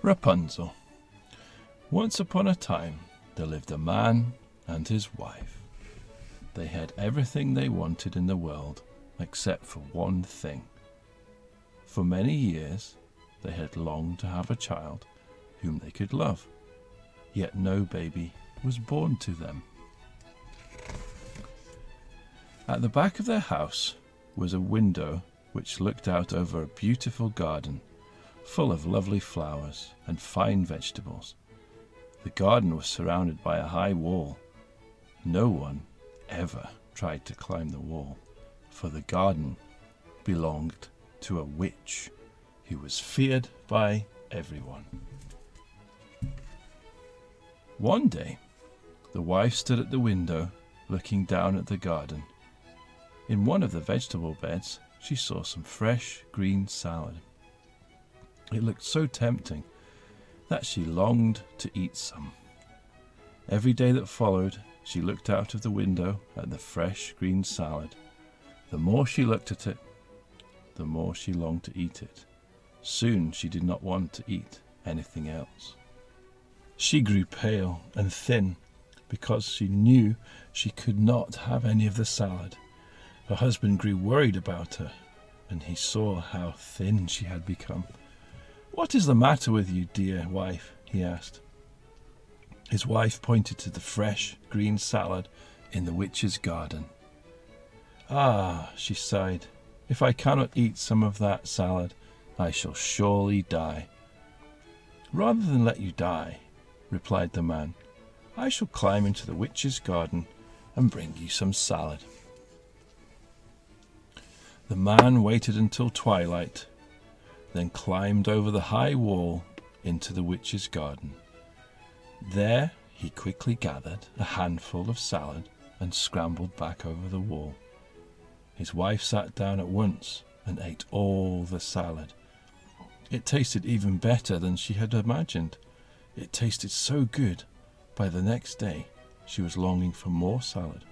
Rapunzel. Once upon a time, there lived a man and his wife. They had everything they wanted in the world except for one thing. For many years, they had longed to have a child whom they could love, yet no baby was born to them. At the back of their house was a window which looked out over a beautiful garden full of lovely flowers and fine vegetables. The garden was surrounded by a high wall. No one ever tried to climb the wall, for the garden belonged to a witch who was feared by everyone. One day, the wife stood at the window looking down at the garden. In one of the vegetable beds, she saw some fresh green salad. It looked so tempting that she longed to eat some. Every day that followed, she looked out of the window at the fresh green salad. The more she looked at it, the more she longed to eat it. Soon she did not want to eat anything else. She grew pale and thin because she knew she could not have any of the salad. Her husband grew worried about her, and he saw how thin she had become. "What is the matter with you, dear wife?" he asked. His wife pointed to the fresh green salad in the witch's garden. "Ah," she sighed, "if I cannot eat some of that salad, I shall surely die." "Rather than let you die," replied the man, "I shall climb into the witch's garden and bring you some salad." The man waited until twilight, then climbed over the high wall into the witch's garden. There he quickly gathered a handful of salad and scrambled back over the wall. His wife sat down at once and ate all the salad. It tasted even better than she had imagined. It tasted so good, by the next day she was longing for more salad.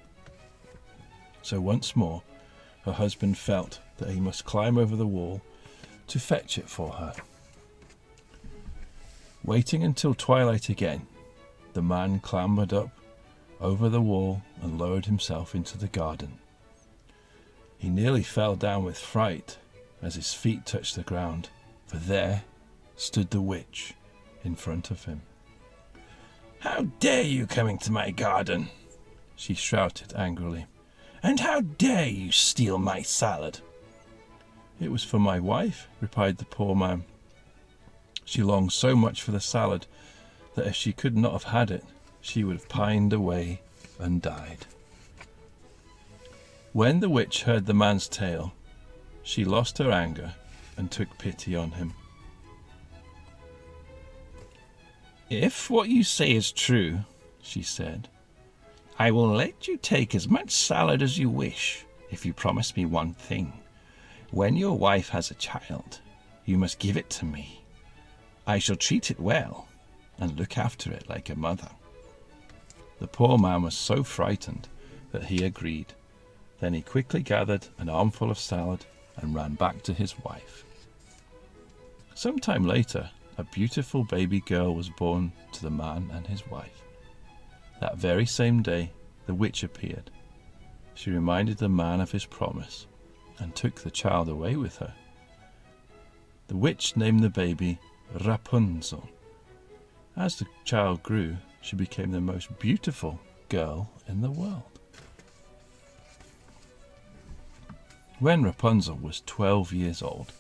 So once more, her husband felt that he must climb over the wall to fetch it for her. Waiting until twilight again, the man clambered up over the wall and lowered himself into the garden. He nearly fell down with fright as his feet touched the ground, for there stood the witch in front of him. "How dare you come into my garden?" she shouted angrily. "And how dare you steal my salad?" "It was for my wife," replied the poor man. She longed so much for the salad that if she could not have had it, she would have pined away and died. When the witch heard the man's tale, she lost her anger and took pity on him. "If what you say is true," she said, "I will let you take as much salad as you wish if you promise me one thing. When your wife has a child, you must give it to me. I shall treat it well and look after it like a mother." The poor man was so frightened that he agreed. Then he quickly gathered an armful of salad and ran back to his wife. Some time later, a beautiful baby girl was born to the man and his wife. That very same day, the witch appeared. She reminded the man of his promise and took the child away with her. The witch named the baby Rapunzel. As the child grew, she became the most beautiful girl in the world. When Rapunzel was 12 years old,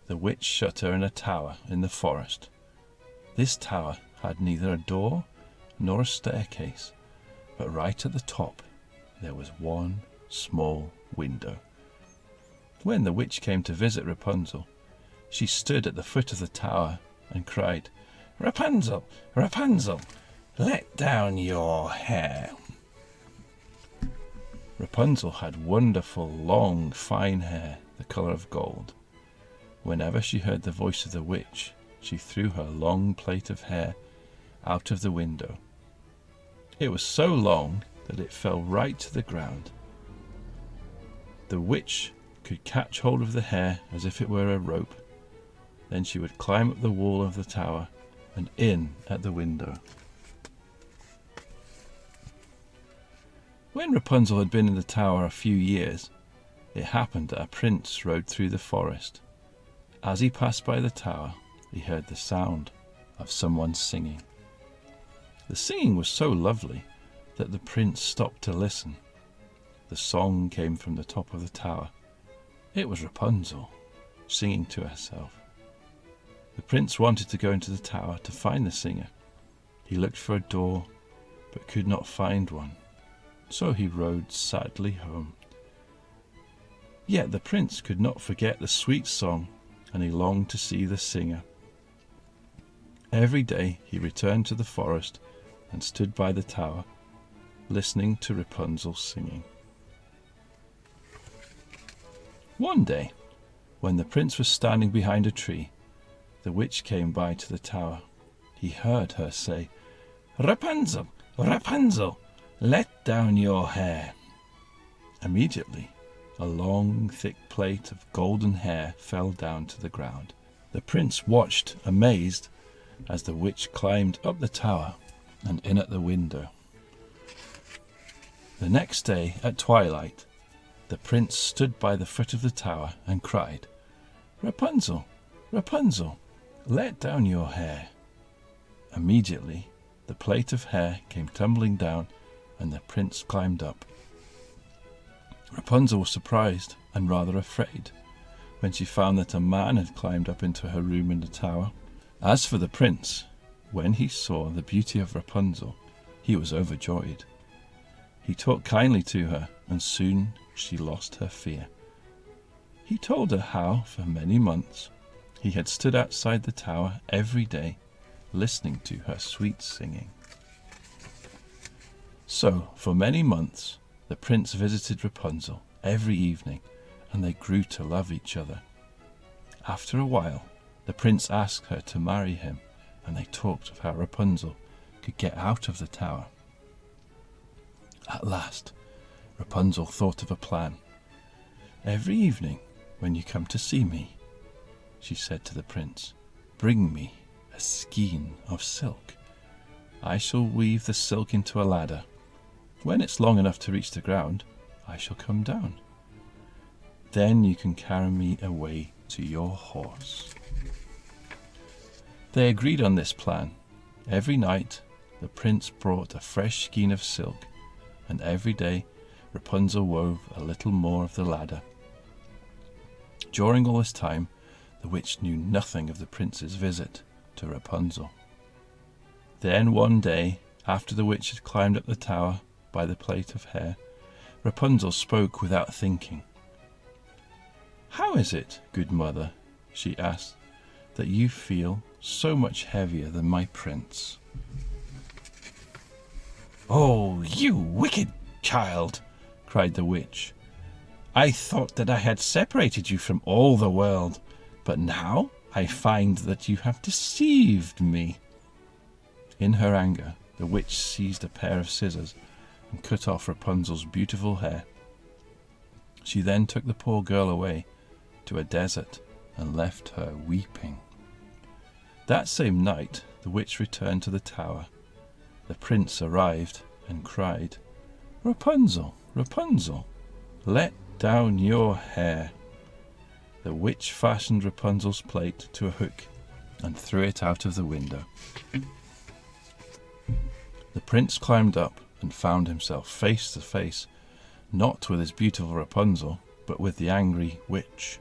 the witch shut her in a tower in the forest. This tower had neither a door nor a staircase, but right at the top there was one small window. When the witch came to visit Rapunzel, she stood at the foot of the tower and cried, "Rapunzel, Rapunzel, let down your hair." Rapunzel had wonderful, long, fine hair, the colour of gold. Whenever she heard the voice of the witch, she threw her long plait of hair out of the window. It was so long that it fell right to the ground. The witch could catch hold of the hair as if it were a rope. Then she would climb up the wall of the tower and in at the window. When Rapunzel had been in the tower a few years, it happened that a prince rode through the forest. As he passed by the tower, he heard the sound of someone singing. The singing was so lovely that the prince stopped to listen. The song came from the top of the tower. It was Rapunzel, singing to herself. The prince wanted to go into the tower to find the singer. He looked for a door, but could not find one. So he rode sadly home. Yet the prince could not forget the sweet song, and he longed to see the singer. Every day he returned to the forest and stood by the tower, listening to Rapunzel singing. One day, when the prince was standing behind a tree, the witch came by to the tower. He heard her say, "Rapunzel, Rapunzel, let down your hair." Immediately, a long, thick plait of golden hair fell down to the ground. The prince watched, amazed, as the witch climbed up the tower and in at the window. The next day, at twilight, the prince stood by the foot of the tower and cried, "Rapunzel, Rapunzel, let down your hair." Immediately, the plait of hair came tumbling down, and the prince climbed up. Rapunzel was surprised and rather afraid when she found that a man had climbed up into her room in the tower. As for the prince, when he saw the beauty of Rapunzel, he was overjoyed. He talked kindly to her, and soon she lost her fear. He told her how, for many months, he had stood outside the tower every day, listening to her sweet singing. So, for many months, the prince visited Rapunzel every evening, and they grew to love each other. After a while, the prince asked her to marry him, and they talked of how Rapunzel could get out of the tower. At last, Rapunzel thought of a plan. "Every evening, when you come to see me," she said to the prince, "bring me a skein of silk. I shall weave the silk into a ladder. When it's long enough to reach the ground, I shall come down. Then you can carry me away to your horse." They agreed on this plan. Every night, the prince brought a fresh skein of silk, and every day Rapunzel wove a little more of the ladder. During all this time, the witch knew nothing of the prince's visit to Rapunzel. Then one day, after the witch had climbed up the tower by the plait of hair, Rapunzel spoke without thinking. "How is it, good mother," she asked, "that you feel so much heavier than my prince?" "Oh, you wicked child!" cried the witch. "I thought that I had separated you from all the world, but now I find that you have deceived me." In her anger, the witch seized a pair of scissors and cut off Rapunzel's beautiful hair. She then took the poor girl away to a desert and left her weeping. That same night, the witch returned to the tower. The prince arrived and cried, "Rapunzel, Rapunzel, let down your hair." The witch fastened Rapunzel's plait to a hook and threw it out of the window. The prince climbed up and found himself face to face, not with his beautiful Rapunzel, but with the angry witch.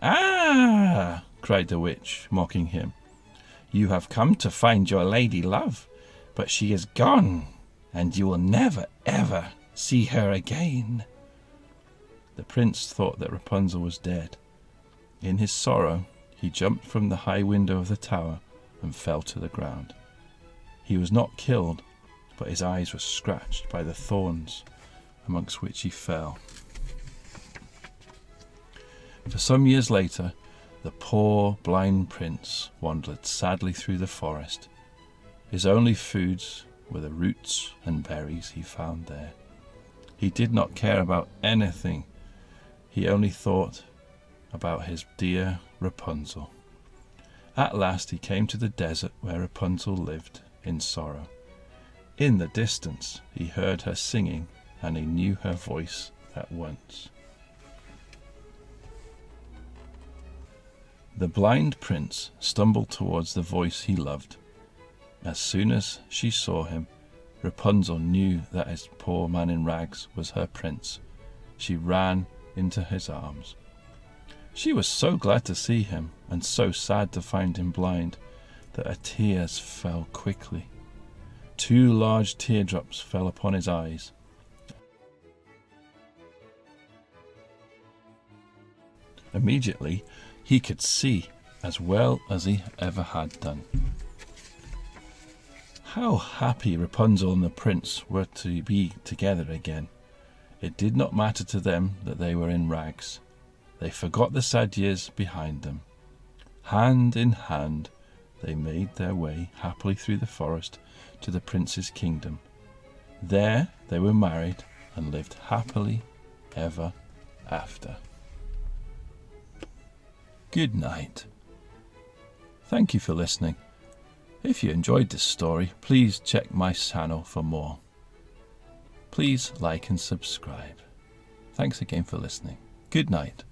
"Ah!" cried the witch, mocking him. "You have come to find your lady love, but she is gone, and you will never, ever see her again." The prince thought that Rapunzel was dead. In his sorrow, he jumped from the high window of the tower and fell to the ground. He was not killed, but his eyes were scratched by the thorns amongst which he fell. For some years later, the poor blind prince wandered sadly through the forest. His only foods were the roots and berries he found there. He did not care about anything. He only thought about his dear Rapunzel. At last he came to the desert where Rapunzel lived in sorrow. In the distance he heard her singing, and he knew her voice at once. The blind prince stumbled towards the voice he loved. As soon as she saw him, Rapunzel knew that his poor man in rags was her prince. She ran into his arms. She was so glad to see him, and so sad to find him blind, that her tears fell quickly. 2 large teardrops fell upon his eyes. Immediately he could see as well as he ever had done. How happy Rapunzel and the prince were to be together again. It did not matter to them that they were in rags. They forgot the sad years behind them. Hand in hand, they made their way happily through the forest to the prince's kingdom. There they were married and lived happily ever after. Good night. Thank you for listening. If you enjoyed this story, please check my channel for more. Please like and subscribe. Thanks again for listening. Good night.